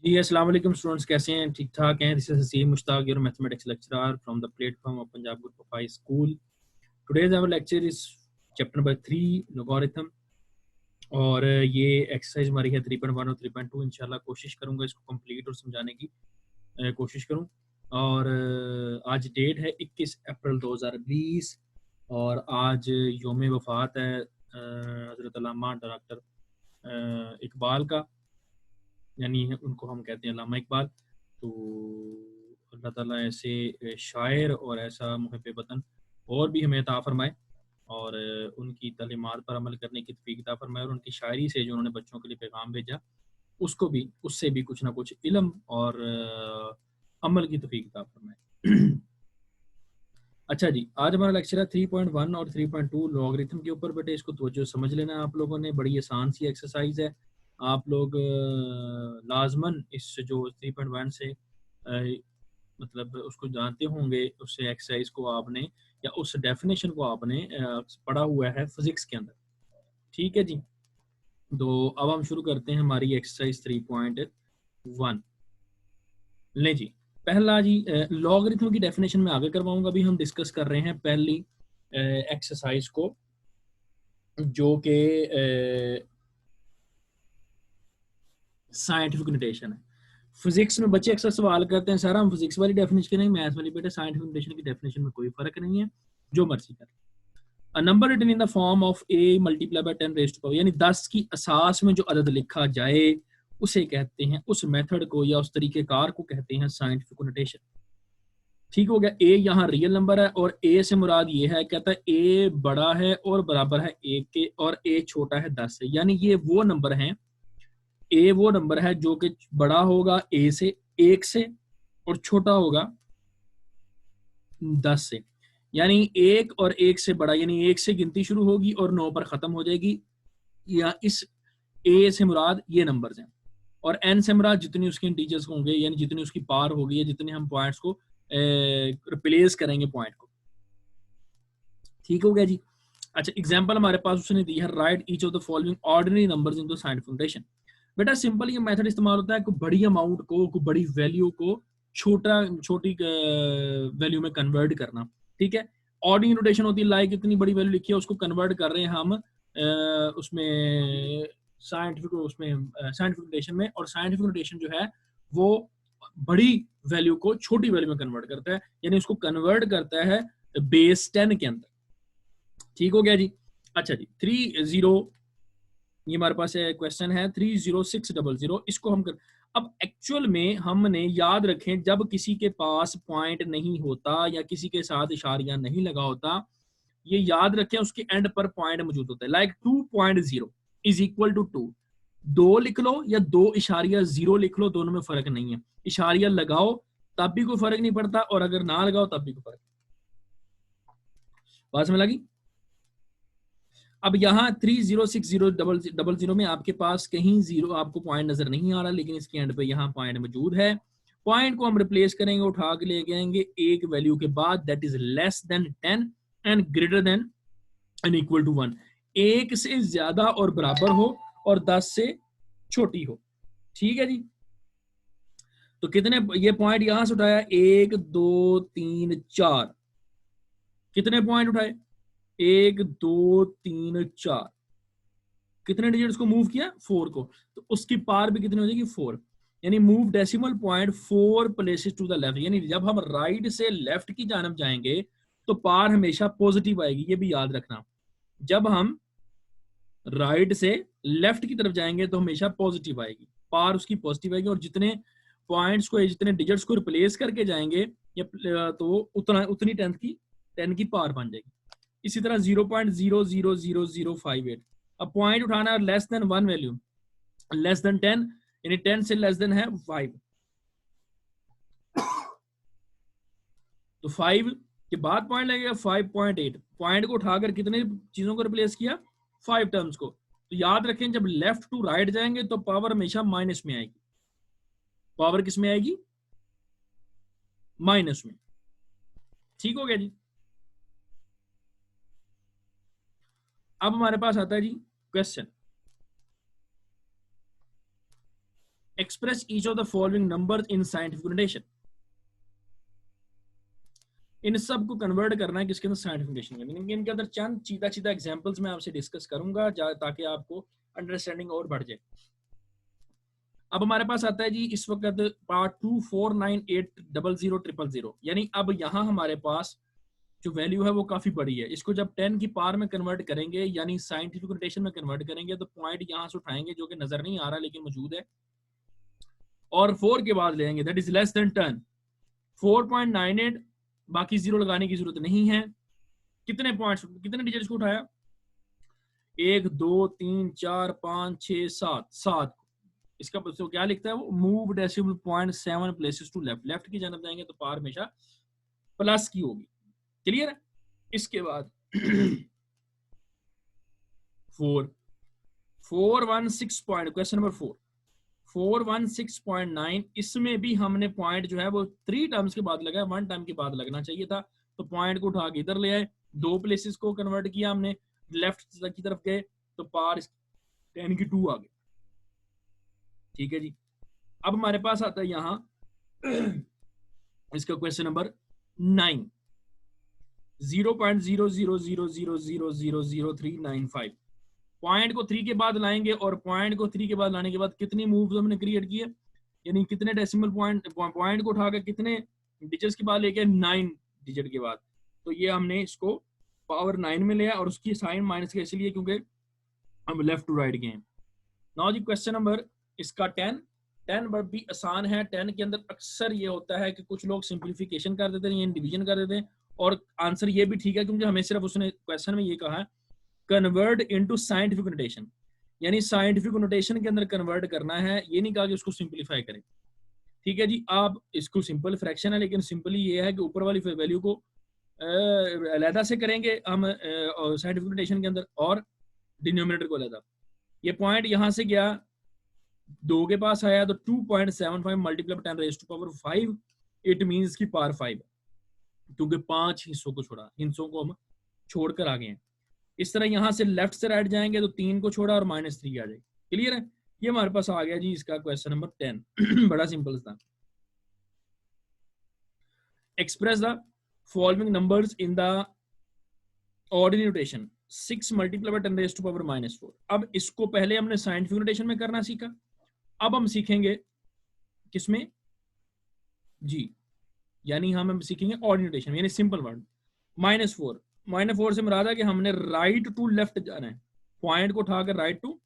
जी अस्सलाम वालेकुम स्टूडेंट्स, कैसे हैं? ठीक ठाक हैं? This is Haseem Mushtaq, your mathematics lecturer from the platform of Punjab group of high school. Today's our lecture is chapter number 3 logarithm. और ये एक्सरसाइज हमारी है 3.1 और 3.2. इंशाल्लाह कोशिश करूंगा इसको कंप्लीट और समझाने की कोशिश करूं. और आज डेट है 21 अप्रैल 2020 और आज योम वफ़ात है हज़रत अल्लामा डॉक्टर इकबाल का, यानी उनको हम कहते हैं अल्लामा इकबाल. तो अल्लाह ताला ऐसे शायर और ऐसा मुहिब वतन और भी हमें अता फरमाए और उनकी तालीमात पर अमल करने की तौफीक अता फरमाए और उनकी शायरी से जो उन्होंने बच्चों के लिए पैगाम भेजा उसको भी, उससे भी कुछ ना कुछ इल्म और अमल की तौफीक अता फरमाए. अच्छा जी, आज हमारा लेक्चर है 3.1 और 3.2 लॉगरिथम के ऊपर. बेटे इसको तवज्जो समझ लेना आप लोगों ने, बड़ी आसान सी एक्सरसाइज है. आप लोग लाजमन इस जो 3.1 से मतलब उसको जानते होंगे, उससे एक्सरसाइज को आपने या उस डेफिनेशन को आपने पढ़ा हुआ है फिजिक्स के अंदर. ठीक है जी, तो अब हम शुरू करते हैं हमारी एक्सरसाइज 3.1. ले जी, पहला जी लॉगरिथम की डेफिनेशन में आगे करवाऊंगा. अभी हम डिस्कस कर रहे हैं पहली एक्सरसाइज को, जो कि साइंटिफिक नोटेशन है. फिजिक्स में बच्चे अक्सर सवाल करते हैं सर हम फिजिक्स वाली डेफिनेशन करेंगे मैथ्स वाली. बेटा साइंटिफिक नोटेशन की डेफिनेशन में कोई फर्क नहीं है, जो मर्जी कर. A number written in the form of a multiply by 10 raised to power, यानी 10 की असास में जो अदद लिखा जाए उसे कहते हैं, उस मेथड को या उस तरीकेकार को कहते हैं साइंटिफिक नोटेशन. ठीक हो गया. ए यहाँ रियल नंबर है और ए से मुराद ये है, कहता है ए बड़ा है और बराबर है 1 के और ए छोटा है 10 से. यानी ये वो नंबर हैं, ए वो नंबर है जो कि बड़ा होगा ए से, 1 से, और छोटा होगा 10 से. यानी 1 और 1 से बड़ा, यानी 1 से गिनती शुरू होगी और 9 पर खत्म हो जाएगी. या इस ए से मुराद ये नंबर्स हैं और एन से मुराद जितनी उसके इंटीजर्स होंगे, यानी जितनी उसकी पार होगी या जितने हम पॉइंट्स को रिप्लेस करेंगे पॉइंट को. ठीक हो गया जी. अच्छा, एग्जांपल हमारे पास उसने दी है, right each of the following ordinary numbers into scientific notation. बेटा सिंपल ये मेथड इस्तेमाल होता है कोई बड़ी अमाउंट को, कोई बड़ी वैल्यू को छोटी वैल्यू में कन्वर्ट करना. ठीक है. ऑर्डिनरी नोटेशन होती है लाइक इतनी बड़ी वैल्यू लिखी है उसको कन्वर्ट कर रहे हैं हम उसमें साइंटिफिक नोटेशन में. और साइंटिफिक नोटेशन जो है वो बड़ी वैल्यू को छोटी वैल्यू में कन्वर्ट करता है, यानी उसको कन्वर्ट करता है बेस 10 के अंदर. ठीक हो गया जी. अच्छा जी, 30, ये हमारे पास क्वेश्चन है 30600. इसको हम कर, अब एक्चुअल में हमने याद रखें जब किसी के पास पॉइंट नहीं होता या किसी के साथ इशारिया नहीं लगा होता, ये याद रखें उसके एंड पर पॉइंट मौजूद होता है. Like 2.0 is equal to 2. 2 लिख लो या 2.0 लिख लो, दोनों में फर्क नहीं है. इशारिया लगाओ तब भी कोई फर्क नहीं पड़ता और अगर ना लगाओ तब भी कोई फर्क. बात समझ लगी. अब यहाँ 3060000 में आपके पास कहीं जीरो आपको पॉइंट नजर नहीं आ रहा, लेकिन इसके एंड पे यहाँ पॉइंट मौजूद है. पॉइंट को हम रिप्लेस करेंगे, उठा के ले जाएंगे एक वैल्यू के बाद, that is less than 10 and greater than and equal to 1. 1 से ज्यादा और बराबर हो और 10 से छोटी हो. ठीक है जी. तो कितने ये पॉइंट यहां से उठाया, 1 2 3 4. कितने पॉइंट उठाए, 1 2 3 4. कितने डिजिट्स को मूव किया, 4 को. तो उसकी पार भी कितनी हो जाएगी, 4. यानी move decimal point 4 places to the left. यानी जब हम राइट से लेफ्ट की जानब जाएंगे तो पार हमेशा पॉजिटिव आएगी, ये भी याद रखना. जब हम राइट से लेफ्ट की तरफ जाएंगे तो हमेशा पॉजिटिव आएगी, पार उसकी पॉजिटिव आएगी. और जितने पॉइंट्स को, जितने डिजिट्स को रिप्लेस करके जाएंगे या तो उतनी 10 की पार बन जाएगी. इसी तरह 0.000058. अब पॉइंट उठाना है less than 1 value, less than 10, यानी 10 से लेस देन है 5. तो 5 के बाद पॉइंट लगेगा 5.8. पॉइंट को उठाकर कितने चीजों को रिप्लेस किया, 5 टर्म्स को. तो याद रखें जब लेफ्ट टू राइट जाएंगे तो पावर हमेशा माइनस में आएगी. पावर किस में आएगी, माइनस में. ठीक हो गया जी. अब हमारे पास आता है जी question. Express each of the following numbers in scientific notation. इन सब को कन्वर्ट करना है किसके अंदर, साइंटिफिक नोटेशन के। इनके अंदर चंद सीधा सीधा एग्जांपल्स मैं आपसे डिस्कस करूंगा ताकि आपको अंडरस्टैंडिंग और बढ़ जाए। अब हमारे पास आता है जी इस वक्त पार्ट 249800000, यानी अब यहाँ हमारे पास जो वैल्यू है वो काफी बड़ी है। इसको जब 10 की पावर में कन्वर्ट करेंगे यानी साइंटिफिक नोटेशन में कन्वर्ट करेंगे तो पॉइंट यहाँ से उठाएंगे जो कि नजर नहीं आ रहा लेकिन मौजूद है, और 4 के बाद लेंगे, दैट इज लेस देन 10, 4.98, बाकी जीरो लगाने की जरूरत नहीं है। कितने पॉइंट्स, कितने डिजिट्स को उठाया, 1 2 3 4 5 6 7, 7। इसका तो क्या लिखता है वो, move decimal point 7 places to left, left की जानब जाएंगे तो पावर हमेशा प्लस की होगी। क्लियर है। इसके बाद 416 पॉइंट, क्वेश्चन नंबर 4, 416.9, इसमें भी हमने पॉइंट जो है वो 3 टर्म्स के बाद लगा है, 1 टर्म के बाद लगना चाहिए था, तो पॉइंट को उठा के इधर ले आए, 2 प्लेसेस को कन्वर्ट किया हमने, लेफ्ट की तरफ गए तो पावर 10 की 2 आ गई। ठीक है जी। अब हमारे पास आता है यहाँ इसका क्वेश्चन नंबर 9, 0.0000000395, पॉइंट को 3 के बाद लाएंगे और पॉइंट को 3 के बाद लाने के बाद कितनी मूव्स हमने क्रिएट किए, यानी कितने डेसिमल पॉइंट को उठाकर कितने डिजिट्स के बाद लेके 9 डिजिट के बाद, तो ये हमने इसको पावर 9 में लिया और उसकी साइन माइनस के इसलिए क्योंकि हम लेफ्ट टू राइट गए। नाउ जी क्वेश्चन नंबर इसका 10 भी आसान है। 10 के अंदर अक्सर ये होता है कि कुछ लोग सिंप्लीफिकेशन कर देते हैं, डिवीजन कर देते हैं, और आंसर ये भी ठीक है क्योंकि हमें सिर्फ उसने क्वेश्चन में ये कहा है कन्वर्ट इनटू साइंटिफिक नोटेशन, यानी साइंटिफिक नोटेशन के अंदर कन्वर्ट करना है, ये नहीं कहा कि उसको सिंप्लीफाई करें। ठीक है जी। आप इसको सिंपल फ्रैक्शन है लेकिन सिंपली ये है कि ऊपर वाली वैल्यू को अलहदा से करेंगे हम साइंटिफिक नोटेशन के अंदर और डिनोमिनेटर को अलहदा। ये पॉइंट यहां से गया 2 के पास आया तो 2.75 multiply 10 raise to power 5, it means की पावर 5, क्योंकि 5 हिस्सों को छोड़ा, हिस्सों को हम छोड़कर आ गए हैं। इस तरह यहां से लेफ्ट से राइट जाएंगे तो 3 को छोड़ा और -3 आ जाएगी। क्लियर है। ये हमारे पास आ गया जी इसका क्वेश्चन नंबर 10 बड़ा सिंपल था। Express the following numbers in the ordinary notation, 6 multiply by 10 raise to power -4। अब इसको पहले हमने साइंटिफिक नोटेशन में करना सीखा, अब हम सीखेंगे किसमें जी, यानी हम सीखेंगे ऑर्डिनरी नोटेशन, यानी सिंपल वर्ड। -4 से मुराद है कि हमने राइट टू लेफ्ट जाना है, पॉइंट को उठाकर राइट टू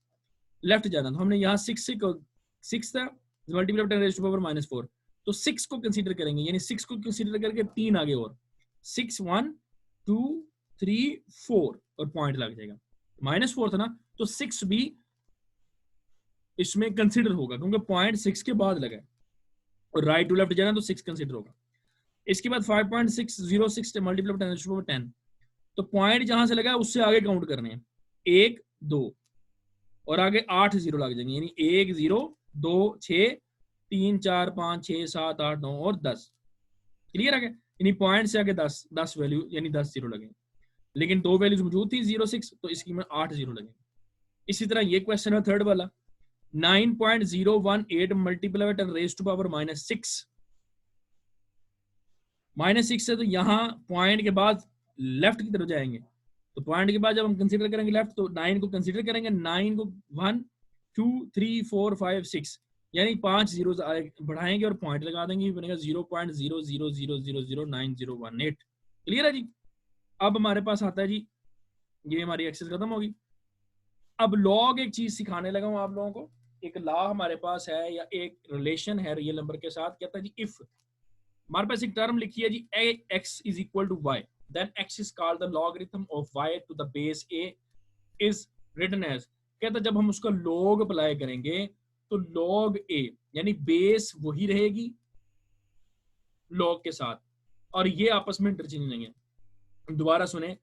लेफ्ट जाना, तो हमने यहाँ 6 था मल्टीप्लाई 10 रेज़ टू पावर -4, तो 6 को कंसीडर करेंगे, यानी 6 को कंसीडर करके 3 आगे और 6 1 2 3 4 और पॉइंट लग जाएगा। -4 था ना तो 6 भी इसमें कंसीडर होगा क्योंकि पॉइंट 6 के बाद लगा है और राइट टू लेफ्ट जाना तो 6 कंसीडर होगा। इसके बाद 5.606 मल्टीप्लाई 10 रेज़ टू पावर 10, तो पॉइंट जहां से लगा है उससे आगे काउंट करने हैं, 1 2 और आगे 8 जीरो लग जाएंगे, यानी 1 0 2 6 3 4 5 6 7 8 9 और 10। क्लियर है। यानी पॉइंट से आगे 10 वैल्यू यानी 10 जीरो लगे, लेकिन 2 वैल्यूज मौजूद थी 0 6, तो इसकी में 8 जीरो लगे। इसी तरह ये क्वेश्चन है थर्ड वाला, 9.018 मल्टीप्लाई 10 रेज़ टू पावर -6, -6 है तो यहाँ पॉइंट के बाद लेफ्ट की तरफ जाएंगे, तो पॉइंट के बाद जब हम कंसीडर करेंगे लेफ्ट तो 9 को कंसीडर करेंगे, 9 को 1 2 3 4 5 6 यानी 5 जीरो बढ़ाएंगे और पॉइंट लगा देंगे, बनेगा 0.00009018। क्लियर है जी। अब हमारे पास आता है जी, ये हमारी एक्सेस खत्म होगी। अब लॉग एक चीज सिखाने लगा हूं आप लोगों को, एक लॉ हमारे पास है या एक रिलेशन है रियल नंबर के साथ, कहता है जी इफ हमारे पास एक टर्म लिखी है जी x is equal to y, then x is called the logarithm of y to the base a is written as, कहता जब हम उसका log अप्लाई करेंगे तो log a यानी बेस वही रहेगी log के साथ और ये आपस में इंटरचेंज नहीं है। दोबारा सुने,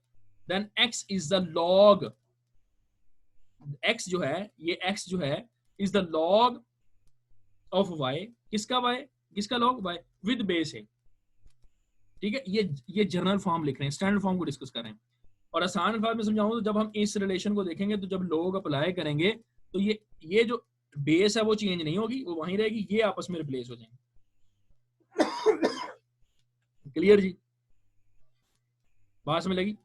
then x is the log, x जो है ये x जो है is the log of y, किसका y, किसका log y विद बेस है। ठीक है, ये जनरल फॉर्म लिख रहे हैं, स्टैंडर्ड फॉर्म को डिस्कस कर रहे हैं। और आसान अल्फाज में समझाऊं तो जब हम इस रिलेशन को देखेंगे तो जब लोग अप्लाई करेंगे तो ये जो बेस है वो चेंज नहीं होगी, वो वहीं रहेगी, ये आपस में रिप्लेस हो जाएंगे। क्लियर जी, बात समझ लगी?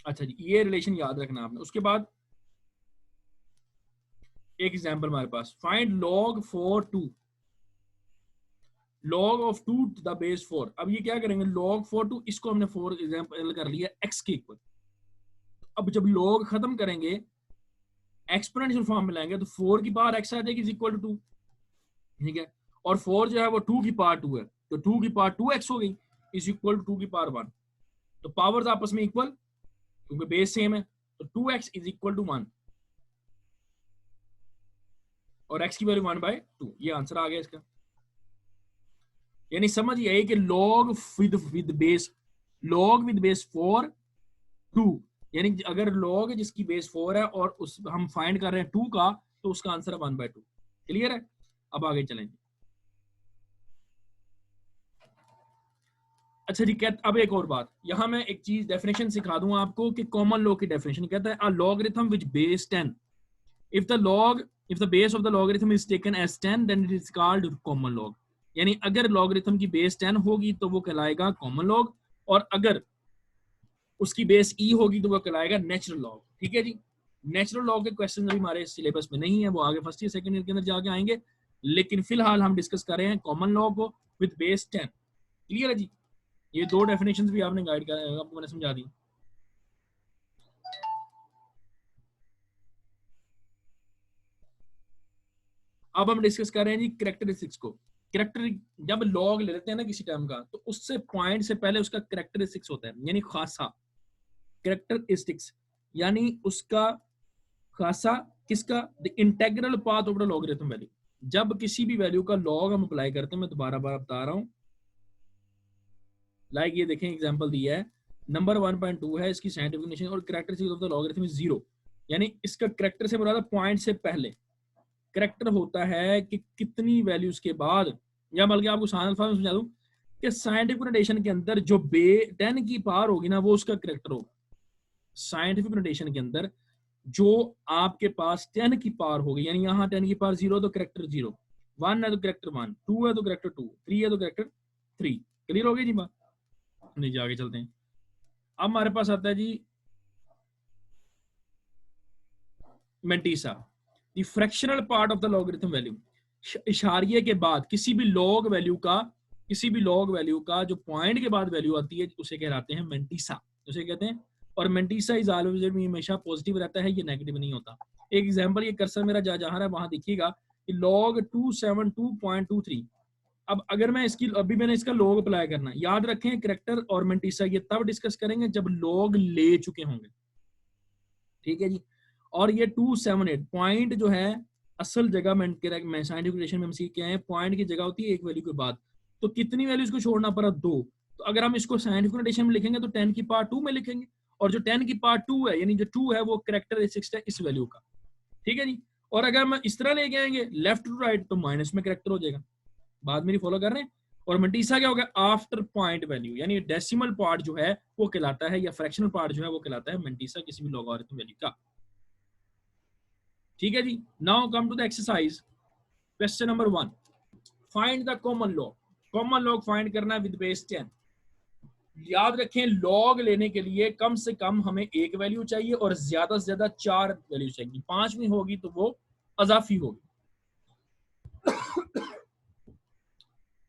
अच्छा जी, ये रिलेशन याद रखना आपने। उसके बाद एक एग्जांपल हमारे पास, find log 4 2, log of 2 to the base 4। अब ये क्या करेंगे, log 4 2, इसको हमने 4 एग्जांपल कर लिया x के इक्वल। अब जब log खत्म करेंगे एक्सपोनेंशियल फॉर्म में लाएंगे तो 4 की पावर x आ जाएगी इज इक्वल टू 2, ठीक है। और 4 जो है वो 2 की पावर 2 है, तो 2 की पावर 2x हो गई इज इक्वल टू 2 की पावर 1। तो पावर्स आपस में इक्वल क्योंकि बेस सेम है, तो 2x इज इक्वल टू 1 और x की वैल्यू 1/2। ये आंसर आ गया इसका। यानी समझ ये कि log with base, log with base 4 2, यानी अगर log जिसकी बेस 4 है और उस हम फाइंड कर रहे हैं 2 का, तो उसका आंसर है 1/2। क्लियर है? अब आगे चलेंगे। अच्छा जी, अब एक और बात, यहां मैं एक चीज डेफिनेशन सिखा दूं आपको कि कॉमन लॉग की डेफिनेशन कहता है, a logarithm which base 10, if the base of the logarithm is taken as 10 then it is called common log. यानी अगर लॉगरिथम की बेस 10 होगी तो वो कहलाएगा कॉमन लॉग, और अगर उसकी बेस ई होगी तो वो कहलाएगा नेचुरल लॉग। ठीक है जी, नेचुरल लॉग के क्वेश्चन अभी हमारे सिलेबस में नहीं है, वो आगे फर्स्ट ईयर सेकंड ईयर के अंदर जाके आएंगे, लेकिन फिलहाल हम डिस्कस कर रहे हैं कॉमन लॉग को विद बेस 10। क्लियर है जी? ये दो डेफिनेशंस भी आपने गाइड कर, आपको मैंने समझा दी। अब हम डिस्कस कर रहे हैं जी कैरेक्टरिस्टिक्स को। कैरेक्टर, जब लॉग ले लेते हैं ना किसी टर्म का, तो उससे पॉइंट से पहले उसका कैरेक्टरिस्टिक्स होता है, यानी खासा। कैरेक्टरिस्टिक्स यानी उसका खासा किसका, the integral path of the logarithm value. जब किसी भी वैल्यू का लॉग हम अप्लाई करते हैं, मैं दोबारा बार बता रहा हूं, लाइक ये देखें एग्जांपल दिया है, नंबर 1.2 है, इसकी साइंटिफिक नेशन और characteristics of the logarithm is 0, यानी इसका कैरेक्टर से मुराद पॉइंट से पहले। कैरेक्टर होता है कि कितनी वैल्यूज के बाद, या बल्कि आपको आसान अल्फाज में समझा दूं कि साइंटिफिक नोटेशन के अंदर जो 10 की पावर होगी ना, वो उसका कैरेक्टर होगा। साइंटिफिक नोटेशन के अंदर जो आपके पास 10 की पावर होगी, यानी यहाँ 10 की पावर 0 तो कैरेक्टर 0, 1 है तो कैरेक्टर 1, 2 है तो कैरेक्टर 2, 3 है तो कैरेक्टर 3। क्लियर हो गई जी बात? नहीं जी, आगे चलते हैं। अब हमारे पास आता है जी mantissa, the fractional part of the logarithm value. इशारिये के बाद किसी भी लॉग वैल्यू का जो पॉइंट के बाद वैल्यू आती है उसे कहलाते हैं मेंटिसा, उसे कहते हैं। और मेंटिसा इज ऑलवेज हमेशा पॉजिटिव रहता है, ये नेगेटिव नहीं होता। एक एग्जांपल, ये कर्सर मेरा जहां है वहां देखिएगा कि log 272.23। अब अगर मैं इसकी, अभी मैंने इसका लॉग अप्लाई करना, याद रखें कैरेक्टर और मेंटिसा ये तब डिस्कस करेंगे जब लॉग ले चुके होंगे। ठीक है जी। और ये 278 पॉइंट जो है, असल जगह में साइंटिफिक रिलेशन में हम सीख के आए, पॉइंट की जगह होती है एक वैल्यू के बाद। तो कितनी वैल्यूज को छोड़ना पड़ा, 2। तो अगर हम इसको साइंटिफिक नोटेशन में लिखेंगे तो 10 की पावर 2 में लिखेंगे, और जो 10 की पावर 2 है, यानी जो 2 है वो कैरेक्टरिस्टिक्स है इस वैल्यू का। ठीक है जी। और अगर हम इस तरह लेके आएंगे लेफ्ट टू राइट, तो माइनस में कैरेक्टर हो जाएगा। बात मेरी फॉलो कर रहे हैं? और मेंटिसा क्या होगा, आफ्टर पॉइंट वैल्यू, यानी डेसिमल पार्ट जो है वो कहलाता है, या फ्रैक्शनल पार्ट जो है वो कहलाता है मेंटिसा किसी भी लॉगरिथम वैल्यू का। ठीक है जी। Now come to the exercise, question number 1, find the common log. Common log find करना है विद बेस 10। याद रखें, लॉग लेने के लिए कम से कम हमें एक वैल्यू चाहिए और ज्यादा से ज्यादा 4 वैल्यू चाहिए। 5वीं होगी तो वो अजाफी होगी।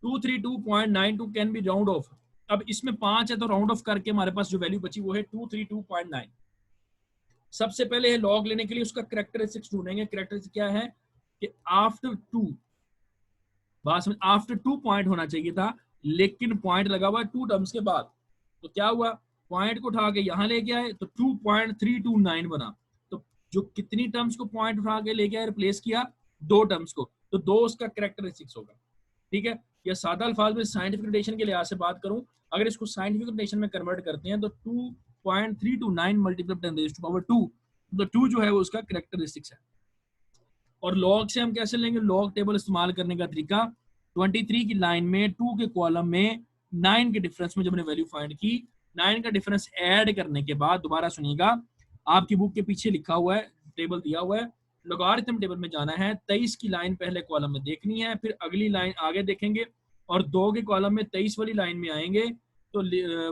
232.92 कैन बी राउंड ऑफ। अब इसमें 5 है तो राउंड ऑफ करके हमारे पास जो वैल्यू बची वो है 232.9। सबसे पहले है लॉग लेने के लिए उसका कैरेक्टरिस्टिक्स ढूंढेंगे। कैरेक्टरिस्टिक्स क्या है कि आफ्टर 2, बस में आफ्टर 2 पॉइंट होना चाहिए था, लेकिन पॉइंट लगा हुआ है 2 टर्म्स के बाद। तो क्या हुआ, पॉइंट को उठा के यहां लेके आए तो 2.329 बना। तो जो कितनी टर्म्स को पॉइंट उठा के लेके आए, रिप्लेस किया 2 टर्म्स को, तो 2 उसका कैरेक्टरिस्टिक्स होगा। ठीक है, या सादा अल्फाज में साइंटिफिक नोटेशन के लिहाज से बात करूं, अगर इसको साइंटिफिक नोटेशन में कन्वर्ट करते हैं तो 2.329 मल्टीप्लाई 10 रेज़्ड टू पावर 2, तो 2 जो है वो उसका कैरेक्टरिस्टिक्स है। और लॉग से हम कैसे लेंगे, लॉग टेबल इस्तेमाल करने का तरीका, 23 की लाइन में 2 के कॉलम में 9 के डिफरेंस में जब हमने वैल्यू फाइंड की, 9 का डिफरेंस ऐड करने के बाद, दोबारा सुनिएगा, आपकी बुक के पीछे लिखा हुआ है, टेबल दिया हुआ है, लोगारिथम टेबल में जाना है, 23 की लाइन पहले कॉलम में देखनी है, फिर अगली लाइन आगे देखेंगे और 2 के कॉलम में 23 वाली लाइन में आएंगे तो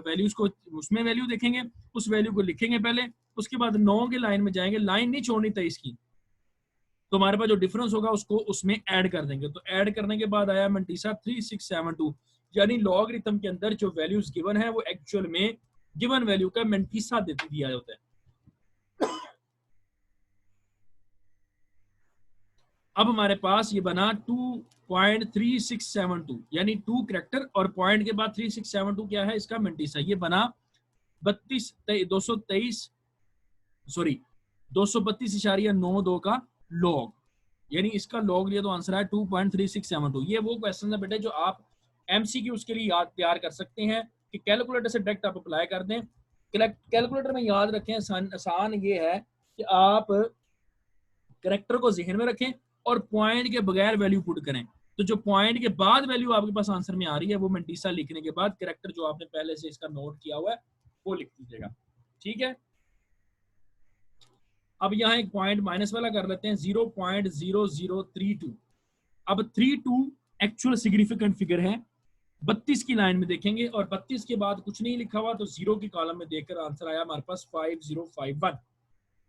वैल्यूज को उसमें वैल्यू देखेंगे, उस वैल्यू को लिखेंगे पहले, उसके बाद 9 के लाइन में जाएंगे, लाइन नहीं छोड़नी 23 की, तो हमारे पास जो डिफरेंस होगा उसको उसमें ऐड कर देंगे। तो ऐड करने के बाद आया मंटीसा 3672, यानी लॉगरिथम के अंदर जो वैल्यूज गिवन है वो एक्चुअल में गिवन वैल्यू का मंटीसा दिया होता है। अब हमारे पास ये बना 2.3672, यानी 2 करेक्टर और पॉइंट के बाद 3672 क्या है इसका मंटीसा, ये बना 232.92 का लॉग, यानी इसका लॉग लिया तो आंसर है 2.3672। ये वो क्वेश्चन है बेटे जो आप एमसीक्यू के लिए याद तैयार कर सकते हैं कि कैलकुलेटर से डायरेक्ट आप अप्लाई कर दें। कैलकुलेटर में याद रखें, आसान ये है कि आप करेक्टर को जहन में रखें और पॉइंट के बगैर वैल्यू पुट करें, तो जो पॉइंट के बाद वैल्यू आपके पास आंसर में आ रही है वो मंटीसा लिखने के बाद करेक्टर जो आपने पहले से इसका नोट किया हुआ है वो लिख दीजिएगा, ठीक है। अब यहाँ एक पॉइंट माइनस वाला कर लेते हैं, 0.0032। अब 32 एक्चुअल सिग्निफिकेंट फिगर है, 32 की लाइन में देखेंगे और 32 के बाद कुछ नहीं लिखा हुआ तो 0 की कॉलम में देखकर आंसर आया हमारे पास 5051।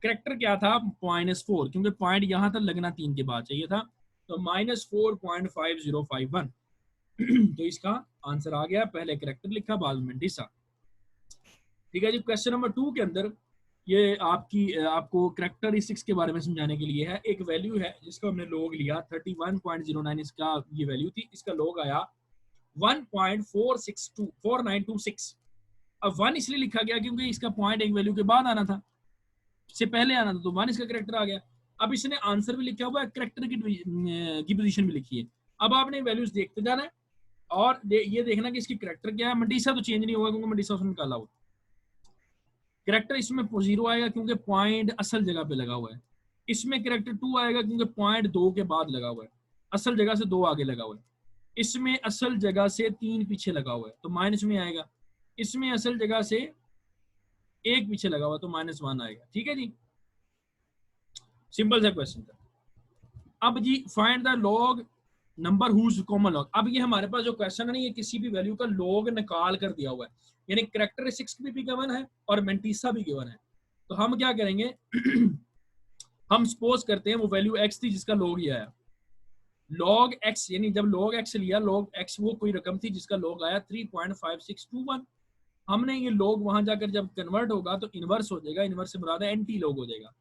करेक्टर क्या था -4, क्योंकि पॉइंट यहां तक लगना 3 के बाद चाहिए था, तो -4.5051 तो इसका आंसर आ गया, पहले करेक्टर लिखा बाद में मंटीसा, ठीक है जी। क्वेश्चन नंबर 2 के अंदर ये आपको करेक्टरिस्टिक्स के बारे में समझाने के लिए है। एक वैल्यू है जिसको हमने लॉग लिया 31.09, इसका ये वैल्यू थी, इसका लॉग आया 1.4926। अब 1 इसलिए लिखा गया क्योंकि इसका पॉइंट एक वैल्यू के बाद आना था, इससे पहले आना था, तो 1 इसका करेक्टर आ गया। अब इसने आंसर भी लिखा हुआ है, करेक्टर की पोजीशन भी लिखी है। अब आपने वैल्यूज देखते जाना है और ये देखना कि इसकी करेक्टर क्या है। मंटीसा तो चेंज नहीं होगा क्योंकि मंटीसा उसने निकाला हुआ। करेक्टर इसमें 0 आएगा क्योंकि पॉइंट असल जगह पे लगा हुआ है। इसमें करेक्टर 2 आएगा क्योंकि पॉइंट 2 के बाद लगा हुआ है, असल जगह से 2 आगे लगा हुआ है। इसमें असल जगह से 3 पीछे लगा हुआ है तो माइनस में आएगा। इसमें असल जगह से 1 पीछे लगा हुआ तो -1 आएगा, ठीक है जी। सिंपल सा क्वेश्चन था। अब जी find the log number whose common log. अब ये हमारे पास जो क्वेश्चन है ना, ये किसी भी वैल्यू का लॉग निकाल कर दिया हुआ है, यानी करेक्टरिस्टिक्स भी गिवन है और मेंटीसा भी गिवन है। तो हम क्या करेंगे हम सपोज करते हैं वो वैल्यू x थी जिसका लॉग ये आया, लॉग x, यानी जब लॉग x लिया, लॉग x वो कोई रकम थी जिसका लॉग आया 3.5621। हमने ये लॉग वहां जाकर जब कन्वर्ट होगा तो इनवर्स हो जाएगा, इनवर्स से मुराद है एंटी लॉग हो जाएगा।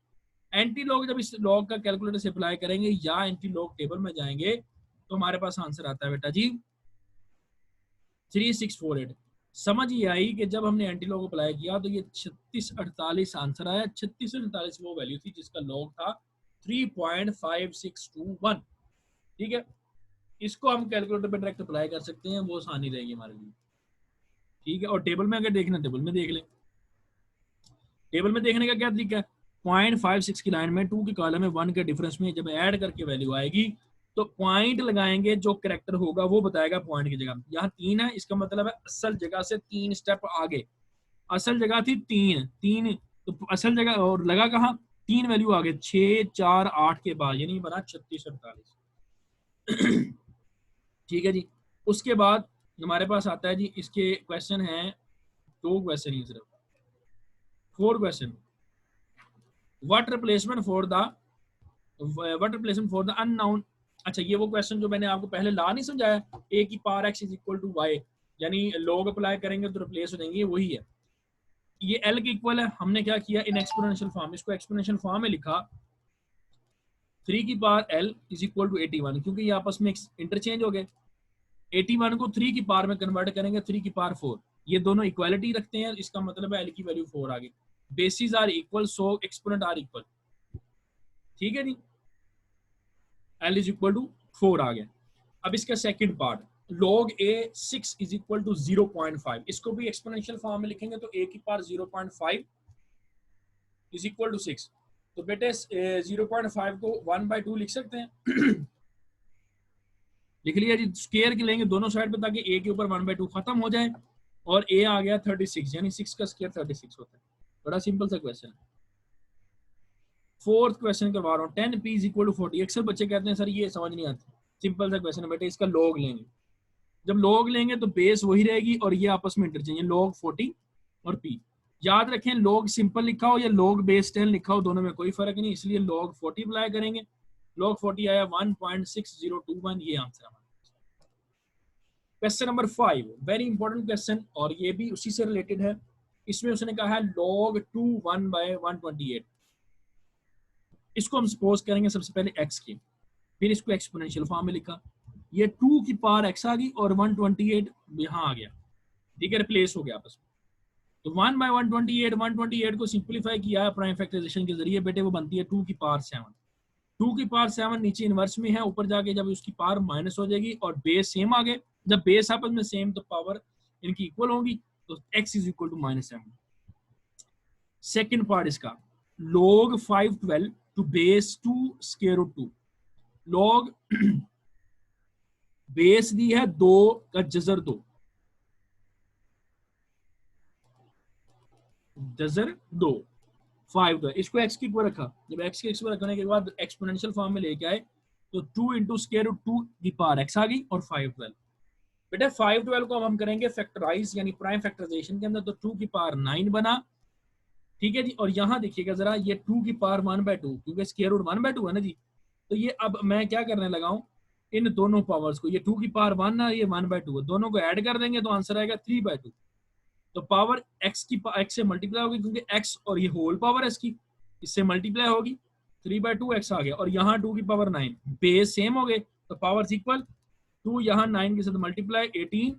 एंटी लॉग जब इस लॉग का कैलकुलेटर से अप्लाई करेंगे या एंटी लॉग टेबल में जाएंगे तो हमारे पास आंसर आता है बेटा जी 3648। समझ ये आई कि जब हमने एंटी लॉग अप्लाई किया तो ये 3648 आंसर आया। 3648 वो वैल्यू थी जिसका लॉग था 3.5621, ठीक है। इसको हम कैलकुलेटर पे डायरेक्ट अप्लाई कर सकते हैं, वो आसानी रहेगी हमारे लिए, ठीक है। और टेबल में अगर देखना टेबल में देख लें। टेबल में देखने का क्या तरीका है, 0.56 की लाइन में 2 के कॉलम में 1 के डिफरेंस में जब ऐड करके वैल्यू आएगी तो पॉइंट लगाएंगे, जो करेक्टर होगा वो बताएगा पॉइंट की जगह। यहाँ 3 है, इसका मतलब है असल जगह से 3 स्टेप आगे। असल जगह थी 3 तो असल जगह और लगा कहाँ 3 वैल्यू आगे 6 4 8 के बाद, यानी बना 3648 ठीक है जी। उसके बाद हमारे पास आता है जी, इसके क्वेश्चन है 2 क्वेश्चन ही सिर्फ, 4 question. What replacement for the unknown. अच्छा, ये वो क्वेश्चन जो मैंने आपको पहले ला नहीं समझाया, a की power x is equal to y, यानी लॉग अप्लाई करेंगे तो रिप्लेस हो जाएंगे, वही है। ये l के इक्वल है, हमने क्या किया इन एक्सपोनेंशियल फॉर्म, इसको एक्सपोनेंशियल फॉर्म में लिखा 3 की power l is equal to 81, क्योंकि ये आपस में इंटरचेंज हो गए। 81 को 3 की पावर में कन्वर्ट करेंगे 3 की पावर 4, ये दोनों इक्वालिटी रखते हैं, इसका मतलब है l की वैल्यू 4 आ गई। Basis are equal, so exponent are equal, ठीक है जी। l इज इक्वल टू 4 आ गया। अब इसका second part log a 6 is equal to 0.5, इसको भी एक्सपोनेंशियल फॉर्म में लिखेंगे तो a की पावर 0.5 इज इक्वल टू 6। तो बेटे 0.5 को 1/2 लिख सकते हैं लिख लिया जी। स्क्वायर के लेंगे दोनों साइड पे ताकि a के ऊपर 1/2 खत्म हो जाए और a आ गया 36, यानी 6 का स्क्वायर 36 होता है। बड़ा सिंपल सा क्वेश्चन है। फोर्थ क्वेश्चन करवा रहा हूँ, 10p इज इक्वल टू 40। अक्सर बच्चे कहते हैं सर ये समझ नहीं आती, सिंपल सा क्वेश्चन है बेटे, इसका लॉग लेंगे। जब लॉग लेंगे तो बेस वही रहेगी और ये आपस में इंटरचेंज, लॉग 40 और p। याद रखें लॉग सिंपल लिखा हो या लॉग बेस 10 लिखा हो, दोनों में कोई फर्क नहीं, इसलिए लॉग 40 अप्लाई करेंगे। लॉग 40 आया 1.6021, ये आंसर हमारा। Question number 5, very important question, और ये भी उसी से रिलेटेड है। इसमें उसने कहा है log 2 1/128। इसको हम सपोज करेंगे सबसे पहले x की, फिर इसको एक्सपोनेंशियल फॉर्म में लिखा, ये 2 की पावर x आ गई और 128 यहाँ आ गया, ठीक है, रिप्लेस हो गया आपस में। तो 1/128 को सिंप्लीफाई किया प्राइम फैक्टराइजेशन के जरिए बेटे, वो बनती है 2 की पावर 7। 2 की पावर 7 नीचे इनवर्स में है, ऊपर जाके जब उसकी पावर माइनस हो जाएगी और बेस सेम आ गए, जब बेस आपस में सेम तो पावर इनकी इक्वल होगी, तो x is equal to -7। Second part इसका log 512 to base 2 square root 2। log base दी है 2 का जजर 2, जजर 2 5 इसको x की इक्वल रखा, जब x की इक्वल रखने के बाद एक्सपोनेंशियल फॉर्म में लेके आए तो 2 इंटू स्क्वायर रूट 2 की पावर x आ गई और 512। बेटा 512 को अब हम करेंगे फैक्टराइज यानी प्राइम फैक्टराइजेशन के अंदर, तो 2 की पावर 9 बना, ठीक है जी। और यहाँ देखिएगा जरा, ये 2 की पावर 1/2, क्योंकि स्क्वायर रूट 1/2 है ना जी, तो ये अब मैं क्या करने लगा हूँ, इन दोनों पावर्स को, ये 2 की पावर 1 है, ये 1/2 है, दोनों को ऐड कर देंगे तो आंसर आएगा 3/2। तो पावर x से मल्टीप्लाई होगी, क्योंकि x और ये होल पावर है इसकी, इससे मल्टीप्लाई होगी, 3/2 x आ गया, और यहाँ 2 की पावर 9, बेस सेम हो गए तो पावर इक्वल 2, यहाँ 9 के साथ मल्टीप्लाई 18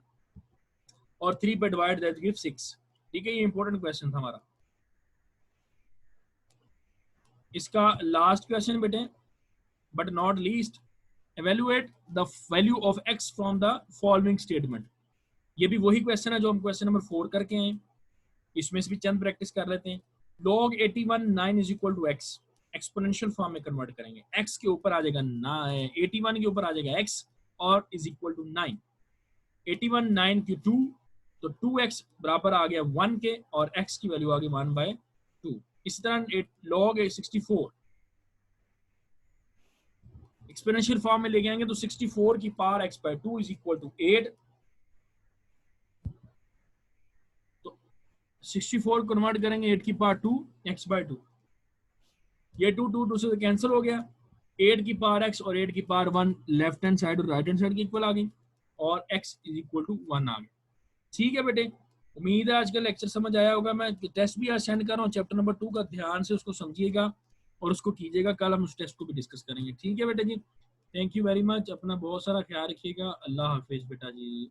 और 3 पे डिवाइड, दैट गिव 6। ठीक है, ये इंपॉर्टेंट क्वेश्चन था हमारा। इसका लास्ट क्वेश्चन बेटे, but not least, evaluate the value of x from the following statement। ये भी वही क्वेश्चन है जो हम क्वेश्चन नंबर 4 करके हैं, इसमें से भी चंद प्रैक्टिस कर लेते हैं। log 81 9 is equal to x, exponential form में कन्वर्ट करेंगे, x के ऊपर आ जाएगा 81 के ऊपर आ जाएगा x और इज इक्वल टू 9। 81 9 की 2, तो 2x बराबर आ गया 1 के, और x की वैल्यू आ गई 1/2। इसी तरह log 64 एक्सपोनेंशियल फॉर्म में लेके आएंगे तो 64 की power x/2 is equal to 8। तो 64 कन्वर्ट करेंगे 8 की पावर 2 x/2, ये 2 से कैंसिल हो गया, 8 की पावर x और 8 की पावर 1 लेफ्ट हैंड साइड और राइट हैंड साइड की इक्वल आ गई, और x इज इक्वल टू 1 आ गया। ठीक है बेटे, उम्मीद है आज का लेक्चर समझ आया होगा। मैं टेस्ट भी आज सेंड कर रहा हूँ चैप्टर नंबर 2 का, ध्यान से उसको समझिएगा और उसको कीजिएगा, कल हम उस टेस्ट को भी डिस्कस करेंगे। ठीक है बेटे जी, थैंक यू वेरी मच, अपना बहुत सारा ख्याल रखिएगा, अल्लाह हाफिज बेटा जी।